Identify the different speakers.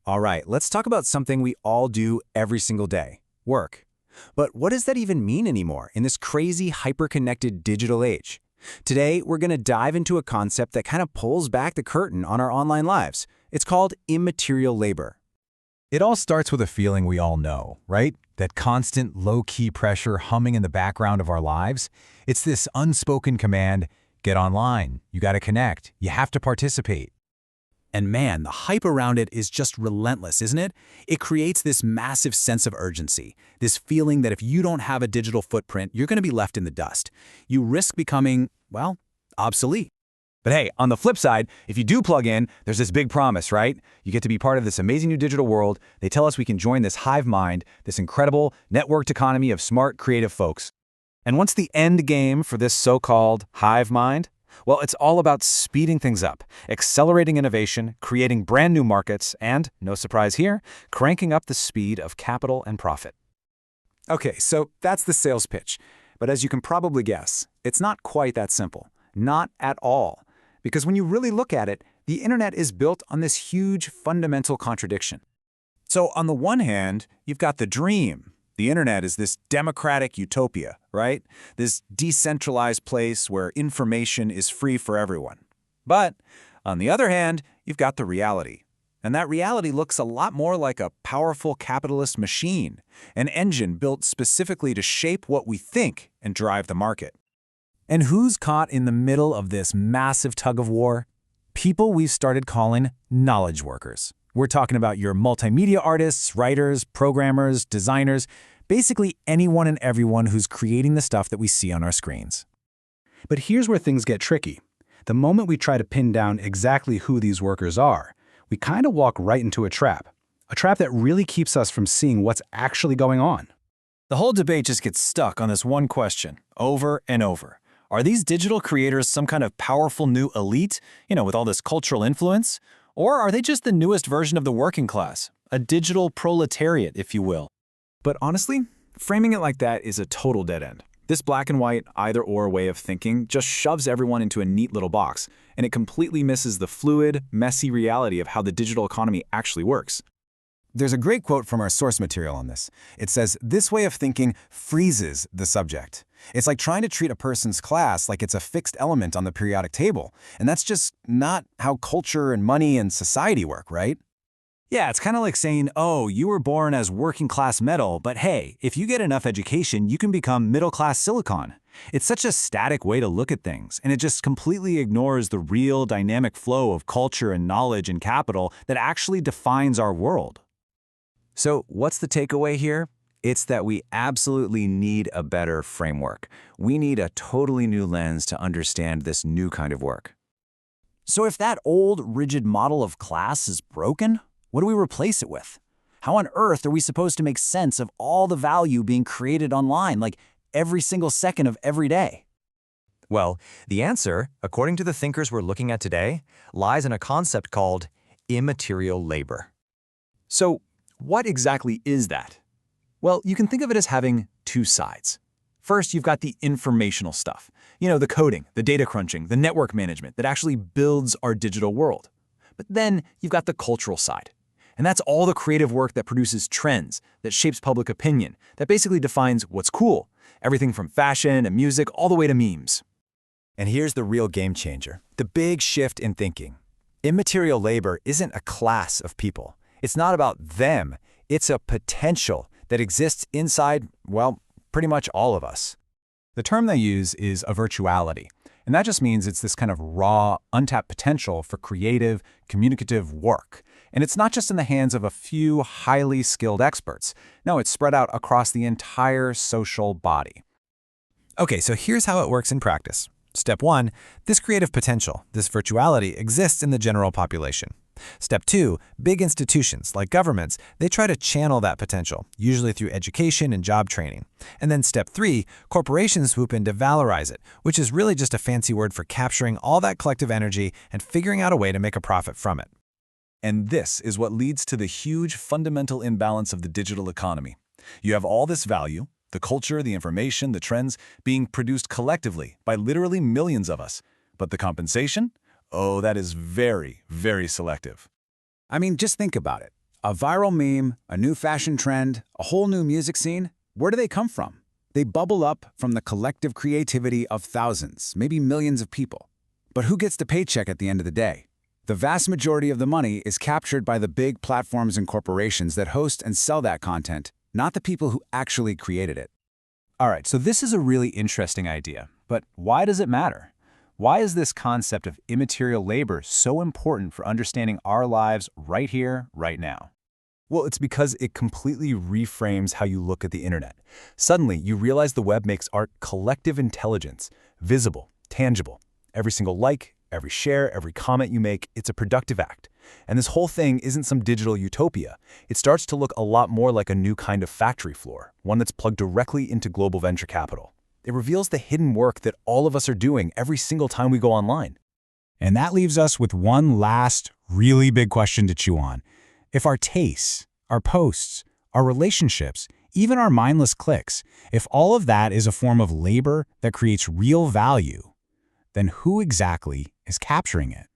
Speaker 1: All right, let's talk about something we all do every single day, work. But what does that even mean anymore in this crazy, hyper-connected digital age? Today, we're going to dive into a concept that kind of pulls back the curtain on our online lives. It's called immaterial labor.
Speaker 2: It all starts with a feeling we all know, right? That constant, low-key pressure humming in the background of our lives. It's this unspoken command, get online, you gotta connect, you have to participate.
Speaker 1: And man, the hype around it is just relentless, isn't it? It creates this massive sense of urgency, this feeling that if you don't have a digital footprint, you're going to be left in the dust. You risk becoming, well, obsolete.
Speaker 2: But hey, on the flip side, if you do plug in, there's this big promise, right? You get to be part of this amazing new digital world. They tell us we can join this hive mind, this incredible networked economy of smart, creative folks. And what's the end game for this so-called hive mind? Well, it's all about speeding things up, accelerating innovation, creating brand new markets, and, no surprise here, cranking up the speed of capital and profit.
Speaker 1: Okay, so that's the sales pitch. But as you can probably guess, it's not quite that simple. Not at all. Because when you really look at it, the internet is built on this huge fundamental contradiction. So on the one hand, you've got the dream. The internet is this democratic utopia, right? This decentralized place where information is free for everyone. But on the other hand, you've got the reality. And that reality looks a lot more like a powerful capitalist machine, an engine built specifically to shape what we think and drive the market. And who's caught in the middle of this massive tug of war? People we've started calling knowledge workers. We're talking about your multimedia artists, writers, programmers, designers, basically anyone and everyone who's creating the stuff that we see on our screens.
Speaker 3: But here's where things get tricky. The moment we try to pin down exactly who these workers are, we kind of walk right into a trap that really keeps us from seeing what's actually going on.
Speaker 2: The whole debate just gets stuck on this one question, over and over. Are these digital creators some kind of powerful new elite, with all this cultural influence? Or are they just the newest version of the working class, a digital proletariat, if you will?
Speaker 1: But honestly, framing it like that is a total dead end. This black and white either-or way of thinking just shoves everyone into a neat little box, and it completely misses the fluid, messy reality of how the digital economy actually works.
Speaker 2: There's a great quote from our source material on this. It says, "This way of thinking freezes the subject." It's like trying to treat a person's class like it's a fixed element on the periodic table. And that's just not how culture and money and society work, right?
Speaker 1: Yeah, it's kind of like saying, oh, you were born as working class metal, but hey, if you get enough education, you can become middle class silicon. It's such a static way to look at things, and it just completely ignores the real dynamic flow of culture and knowledge and capital that actually defines our world. So what's the takeaway here? It's that we absolutely need a better framework. We need a totally new lens to understand this new kind of work. So if that old, rigid model of class is broken, what do we replace it with? How on earth are we supposed to make sense of all the value being created online, like every single second of every day?
Speaker 4: Well, the answer, according to the thinkers we're looking at today, lies in a concept called immaterial labor.
Speaker 1: So what exactly is that? Well, you can think of it as having two sides. First, you've got the informational stuff. The coding, the data crunching, the network management that actually builds our digital world. But then you've got the cultural side. And that's all the creative work that produces trends, that shapes public opinion, that basically defines what's cool. Everything from fashion and music all the way to memes.
Speaker 4: And here's the real game changer, the big shift in thinking. Immaterial labor isn't a class of people. It's not about them. It's a potential that exists inside, well, pretty much all of us.
Speaker 2: The term they use is a virtuality, and that just means it's this kind of raw, untapped potential for creative, communicative work. And it's not just in the hands of a few highly skilled experts. No, it's spread out across the entire social body.
Speaker 4: Okay, so here's how it works in practice. Step 1, this creative potential, this virtuality, exists in the general population. Step 2, big institutions like governments, they try to channel that potential, usually through education and job training. And then step 3, corporations swoop in to valorize it, which is really just a fancy word for capturing all that collective energy and figuring out a way to make a profit from it.
Speaker 5: And this is what leads to the huge fundamental imbalance of the digital economy. You have all this value, the culture, the information, the trends, being produced collectively by literally millions of us. But the compensation? Oh, that is very, very selective.
Speaker 1: I mean, just think about it. A viral meme, a new fashion trend, a whole new music scene, where do they come from? They bubble up from the collective creativity of thousands, maybe millions of people. But who gets the paycheck at the end of the day? The vast majority of the money is captured by the big platforms and corporations that host and sell that content, not the people who actually created it.
Speaker 2: All right, so this is a really interesting idea, but why does it matter? Why is this concept of immaterial labor so important for understanding our lives right here, right now? Well, it's because it completely reframes how you look at the internet. Suddenly, you realize the web makes art collective intelligence, visible, tangible. Every single like, every share, every comment you make, it's a productive act. And this whole thing isn't some digital utopia. It starts to look a lot more like a new kind of factory floor, one that's plugged directly into global venture capital. It reveals the hidden work that all of us are doing every single time we go online.
Speaker 3: And that leaves us with one last, really big question to chew on. If our tastes, our posts, our relationships, even our mindless clicks, if all of that is a form of labor that creates real value, then who exactly is capturing it?